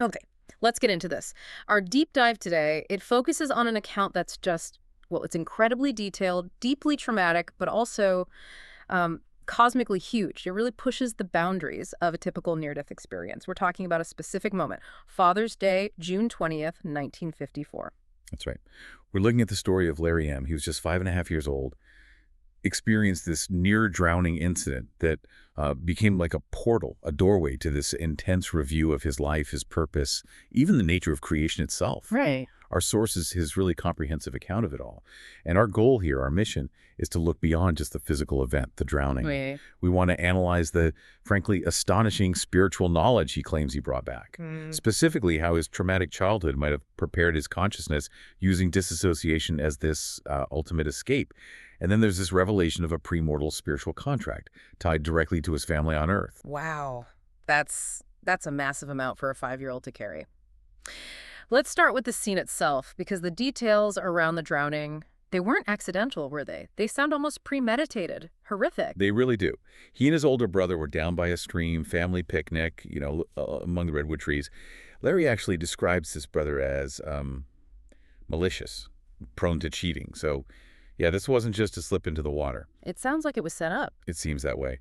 Okay, let's get into this. Our deep dive today, it focuses on an account that's just, well, it's incredibly detailed, deeply traumatic, but also cosmically huge. It really pushes the boundaries of a typical near-death experience. We're talking about a specific moment, Father's Day, June 20th, 1954. That's right. We're looking at the story of Larry M. He was just 5.5 years old, experienced this near drowning incident that became like a portal, a doorway to this intense review of his life, his purpose, even the nature of creation itself. Right. Our source is his really comprehensive account of it all. And our goal here, our mission, is to look beyond just the physical event, the drowning. Wait. We want to analyze the, frankly, astonishing spiritual knowledge he claims he brought back. Specifically, how his traumatic childhood might have prepared his consciousness using disassociation as this ultimate escape. And then there's this revelation of a premortal spiritual contract tied directly to his family on Earth. Wow. That's a massive amount for a 5-year-old to carry. Let's start with the scene itself, because the details around the drowning, they weren't accidental, were they? They sound almost premeditated, horrific. They really do. He and his older brother were down by a stream, family picnic, among the redwood trees. Larry actually describes his brother as malicious, prone to cheating. So, yeah, this wasn't just a slip into the water. It sounds like it was set up. It seems that way.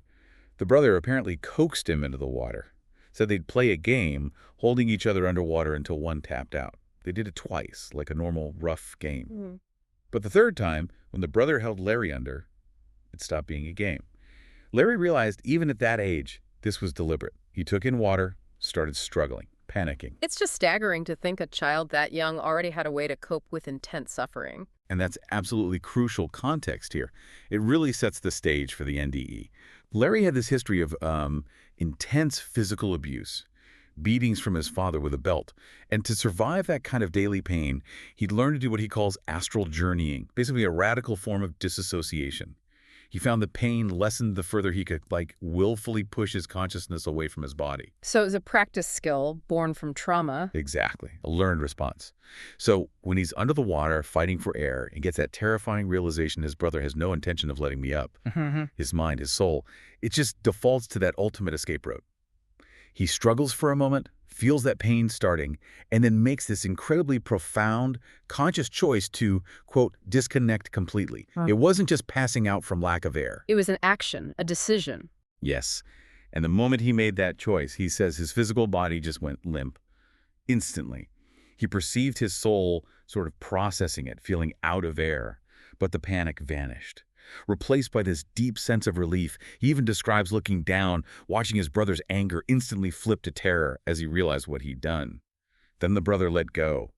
The brother apparently coaxed him into the water. Said they'd play a game, holding each other underwater until one tapped out. They did it twice, like a normal, rough game. But the third time, when the brother held Larry under, it stopped being a game. Larry realized, even at that age, this was deliberate. He took in water, started struggling, panicking. It's just staggering to think a child that young already had a way to cope with intense suffering. And that's absolutely crucial context here. It really sets the stage for the NDE. Larry had this history of intense physical abuse, beatings from his father with a belt. And to survive that kind of daily pain, he'd learned to do what he calls astral journeying, basically a radical form of disassociation. He found the pain lessened the further he could, willfully push his consciousness away from his body. So it was a practice skill born from trauma. Exactly. A learned response. So when he's under the water fighting for air and gets that terrifying realization his brother has no intention of letting me up, his mind, his soul, it just defaults to that ultimate escape route. He struggles for a moment, feels that pain starting, and then makes this incredibly profound, conscious choice to, quote, disconnect completely. It wasn't just passing out from lack of air. It was an action, a decision. Yes. And the moment he made that choice, he says his physical body just went limp. Instantly. He perceived his soul sort of processing it, feeling out of air. But the panic vanished. Replaced by this deep sense of relief, he even describes looking down, watching his brother's anger instantly flip to terror as he realized what he'd done. Then the brother let go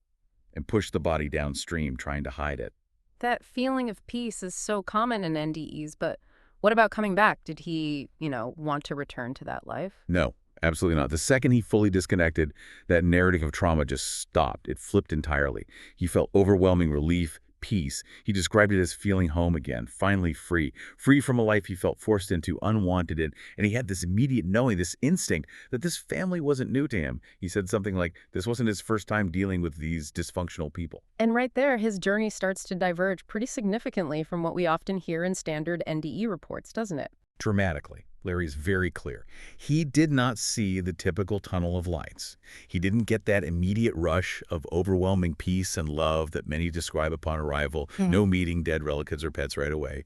and pushed the body downstream, trying to hide it. That feeling of peace is so common in NDEs, but what about coming back? Did he, want to return to that life? No, absolutely not. The second he fully disconnected, that narrative of trauma just stopped. It flipped entirely. He felt overwhelming relief, peace. He described it as feeling home again, finally free. Free from a life he felt forced into, unwanted in. And he had this immediate knowing, this instinct, that this family wasn't new to him. He said something like, this wasn't his first time dealing with these dysfunctional people. And right there, his journey starts to diverge pretty significantly from what we often hear in standard NDE reports, doesn't it? Dramatically. Larry's very clear. He did not see the typical tunnel of lights. He didn't get that immediate rush of overwhelming peace and love that many describe upon arrival, no meeting dead relatives or pets right away.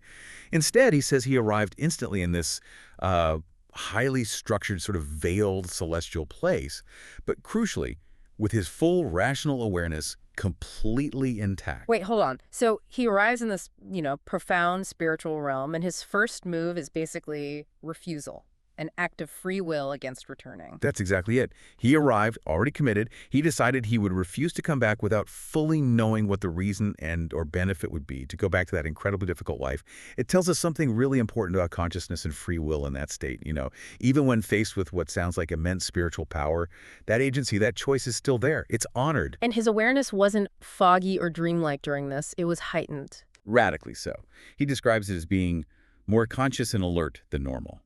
Instead, he says he arrived instantly in this highly structured, sort of veiled celestial place, but crucially, with his full rational awareness completely intact. Wait, hold on. So he arrives in this, profound spiritual realm, and his first move is basically refusal, an act of free will against returning. That's exactly it. He arrived, already committed. He decided he would refuse to come back without fully knowing what the reason and or benefit would be to go back to that incredibly difficult life. It tells us something really important about consciousness and free will in that state. Even when faced with what sounds like immense spiritual power, that agency, that choice is still there. It's honored. And his awareness wasn't foggy or dreamlike during this. It was heightened. Radically so. He describes it as being more conscious and alert than normal.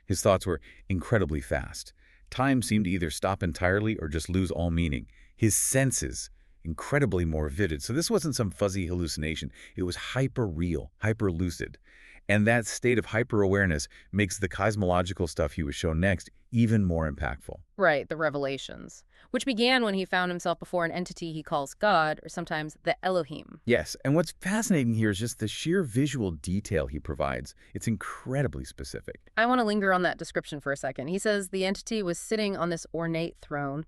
His thoughts were incredibly fast. Time seemed to either stop entirely or just lose all meaning. His senses, incredibly more vivid. So this wasn't some fuzzy hallucination. It was hyper-real, hyper-lucid. And that state of hyper-awareness makes the cosmological stuff he was shown next even more impactful. Right, the revelations, which began when he found himself before an entity he calls God, or sometimes the Elohim. Yes, and what's fascinating here is just the sheer visual detail he provides. It's incredibly specific. I want to linger on that description for a second. He says the entity was sitting on this ornate throne,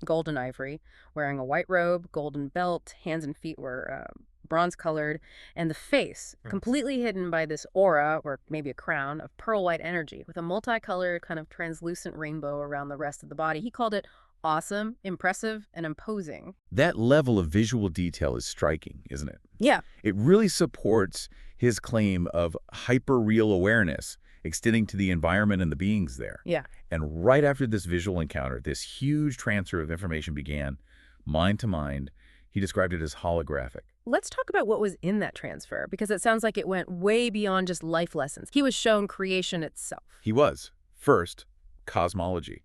golden ivory, wearing a white robe, golden belt, hands and feet were bronze-colored, and the face completely hidden by this aura, or maybe a crown, of pearl-white energy with a multicolored kind of translucent rainbow around the rest of the body. He called it awesome, impressive, and imposing. That level of visual detail is striking, isn't it? Yeah. It really supports his claim of hyper-real awareness extending to the environment and the beings there. Yeah. And right after this visual encounter, this huge transfer of information began, mind to mind. He described it as holographic. Let's talk about what was in that transfer, because it sounds like it went way beyond just life lessons. He was shown creation itself. He was. First, cosmology.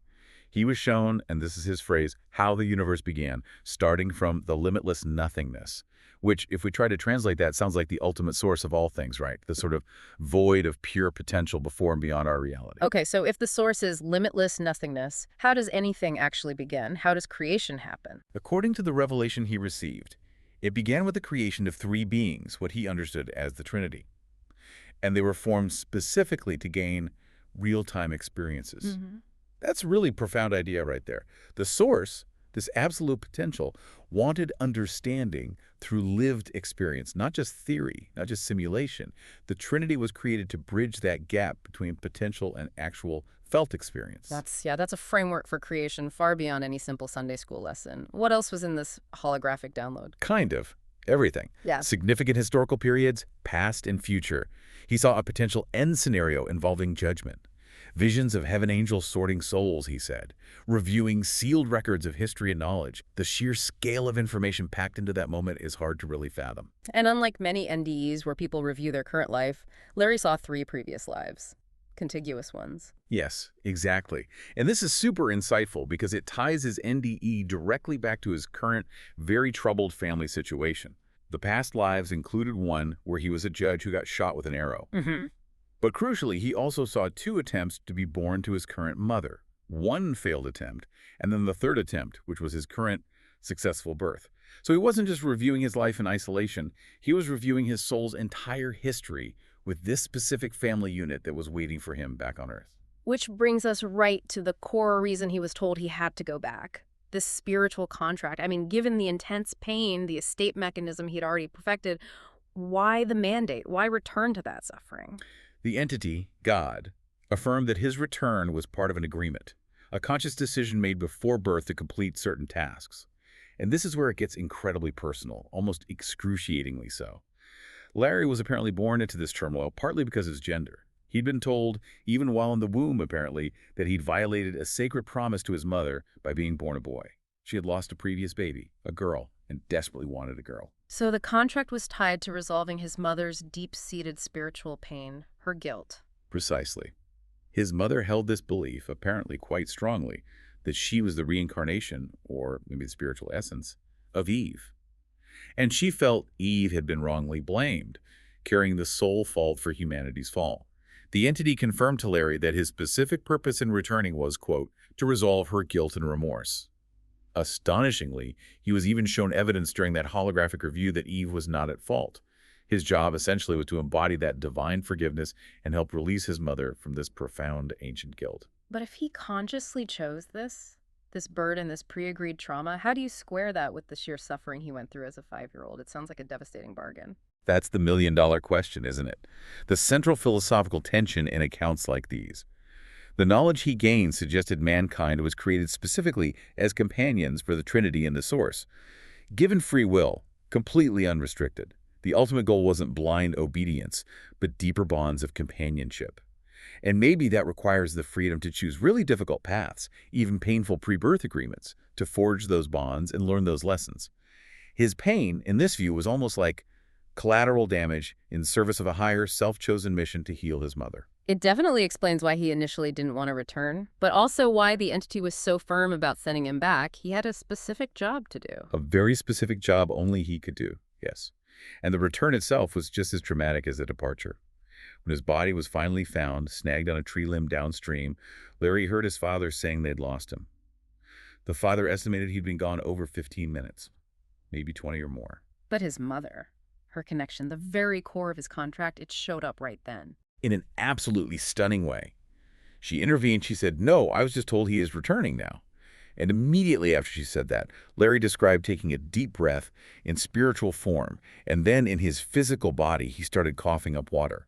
He was shown, and this is his phrase, how the universe began, starting from the limitless nothingness, which, if we try to translate that, sounds like the ultimate source of all things, right? The sort of void of pure potential before and beyond our reality. Okay, so if the source is limitless nothingness, how does anything actually begin? How does creation happen? According to the revelation he received, it began with the creation of three beings, what he understood as the Trinity. And they were formed specifically to gain real-time experiences. That's a really profound idea right there. The source, this absolute potential, wanted understanding through lived experience, not just theory, not just simulation. The Trinity was created to bridge that gap between potential and actual felt experience. That's a framework for creation far beyond any simple Sunday school lesson. What else was in this holographic download? Kind of. Everything. Yeah. Significant historical periods, past and future. He saw a potential end scenario involving judgment. Visions of heaven angels sorting souls, he said. Reviewing sealed records of history and knowledge. The sheer scale of information packed into that moment is hard to really fathom. And unlike many NDEs where people review their current life, Larry saw 3 previous lives. Contiguous ones. Yes, exactly. And this is super insightful because it ties his NDE directly back to his current, very troubled family situation. The past lives included one where he was a judge who got shot with an arrow. But crucially, he also saw 2 attempts to be born to his current mother. 1 failed attempt, and then the 3rd attempt, which was his current successful birth. So he wasn't just reviewing his life in isolation, he was reviewing his soul's entire history with this specific family unit that was waiting for him back on Earth. Which brings us right to the core reason he was told he had to go back. This spiritual contract. I mean, given the intense pain, the escape mechanism he'd already perfected, why the mandate? Why return to that suffering? The entity, God, affirmed that his return was part of an agreement, a conscious decision made before birth to complete certain tasks. And this is where it gets incredibly personal, almost excruciatingly so. Larry was apparently born into this turmoil partly because of his gender. He'd been told, even while in the womb apparently, that he'd violated a sacred promise to his mother by being born a boy. She had lost a previous baby, a girl, and desperately wanted a girl. So the contract was tied to resolving his mother's deep-seated spiritual pain, her guilt. Precisely. His mother held this belief, apparently quite strongly, that she was the reincarnation, or maybe the spiritual essence, of Eve. And she felt Eve had been wrongly blamed, carrying the sole fault for humanity's fall. The entity confirmed to Larry that his specific purpose in returning was, quote, to resolve her guilt and remorse. Astonishingly, he was even shown evidence during that holographic review that Eve was not at fault. His job essentially was to embody that divine forgiveness and help release his mother from this profound ancient guilt. But if he consciously chose this burden, this pre-agreed trauma, how do you square that with the sheer suffering he went through as a 5-year-old? It sounds like a devastating bargain. That's the million-dollar question, isn't it? The central philosophical tension in accounts like these. The knowledge he gained suggested mankind was created specifically as companions for the Trinity and the Source. Given free will, completely unrestricted, the ultimate goal wasn't blind obedience, but deeper bonds of companionship. And maybe that requires the freedom to choose really difficult paths, even painful pre-birth agreements, to forge those bonds and learn those lessons. His pain, in this view, was almost like collateral damage in service of a higher, self-chosen mission to heal his mother. It definitely explains why he initially didn't want to return, but also why the entity was so firm about sending him back. He had a specific job to do. A very specific job only he could do, yes. And the return itself was just as traumatic as the departure. When his body was finally found, snagged on a tree limb downstream, Larry heard his father saying they'd lost him. The father estimated he'd been gone over 15 minutes, maybe 20 or more. But his mother, her connection, the very core of his contract, it showed up right then. In an absolutely stunning way. She intervened. She said, "No, I was just told he is returning now." And immediately after she said that, Larry described taking a deep breath in spiritual form, and then in his physical body, he started coughing up water.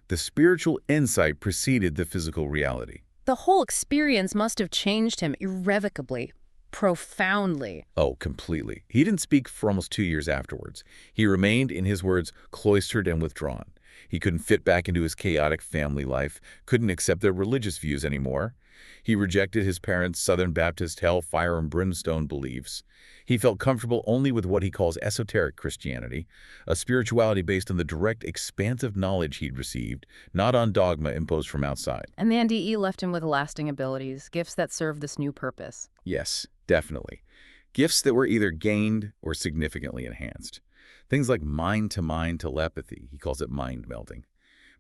The spiritual insight preceded the physical reality. The whole experience must have changed him irrevocably, profoundly. Oh, completely. He didn't speak for almost 2 years afterwards. He remained, in his words, cloistered and withdrawn. He couldn't fit back into his chaotic family life, couldn't accept their religious views anymore. He rejected his parents' Southern Baptist hell, fire, and brimstone beliefs. He felt comfortable only with what he calls esoteric Christianity, a spirituality based on the direct, expansive knowledge he'd received, not on dogma imposed from outside. And the NDE left him with lasting abilities, gifts that serve this new purpose. Yes, definitely. Gifts that were either gained or significantly enhanced. Things like mind-to-mind telepathy, he calls it mind melding.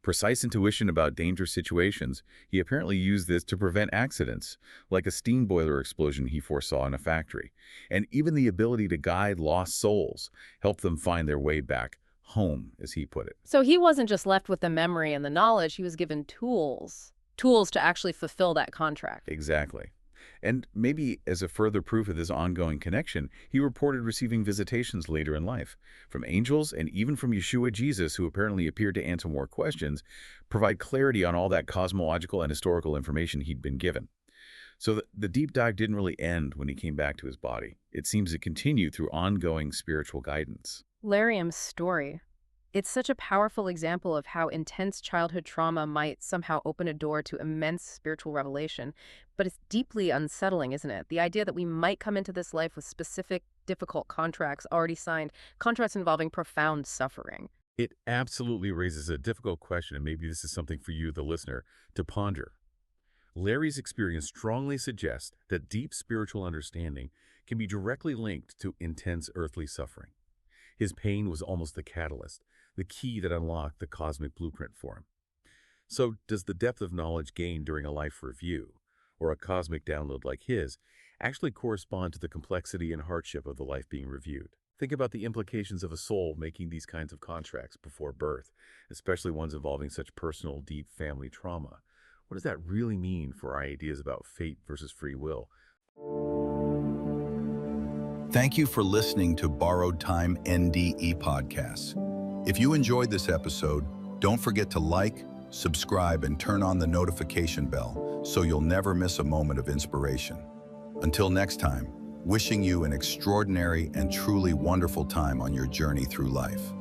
Precise intuition about dangerous situations, he apparently used this to prevent accidents, like a steam boiler explosion he foresaw in a factory. And even the ability to guide lost souls, help them find their way back home, as he put it. So he wasn't just left with the memory and the knowledge, he was given tools to actually fulfill that contract. Exactly. And maybe as a further proof of this ongoing connection, he reported receiving visitations later in life from angels and even from Yeshua Jesus, who apparently appeared to answer more questions, provide clarity on all that cosmological and historical information he'd been given. So the deep dive didn't really end when he came back to his body. It seems to continue through ongoing spiritual guidance. Lariam's story. It's such a powerful example of how intense childhood trauma might somehow open a door to immense spiritual revelation. But it's deeply unsettling, isn't it? The idea that we might come into this life with specific, difficult contracts already signed, contracts involving profound suffering. It absolutely raises a difficult question, and maybe this is something for you, the listener, to ponder. Larry's experience strongly suggests that deep spiritual understanding can be directly linked to intense earthly suffering. His pain was almost the catalyst, the key that unlocked the cosmic blueprint for him. So does the depth of knowledge gained during a life review, or a cosmic download like his, actually correspond to the complexity and hardship of the life being reviewed? Think about the implications of a soul making these kinds of contracts before birth, especially ones involving such personal, deep family trauma. What does that really mean for our ideas about fate versus free will? Thank you for listening to Borrowed Time NDE Podcasts. If you enjoyed this episode, don't forget to like, subscribe, and turn on the notification bell so you'll never miss a moment of inspiration. Until next time, wishing you an extraordinary and truly wonderful time on your journey through life.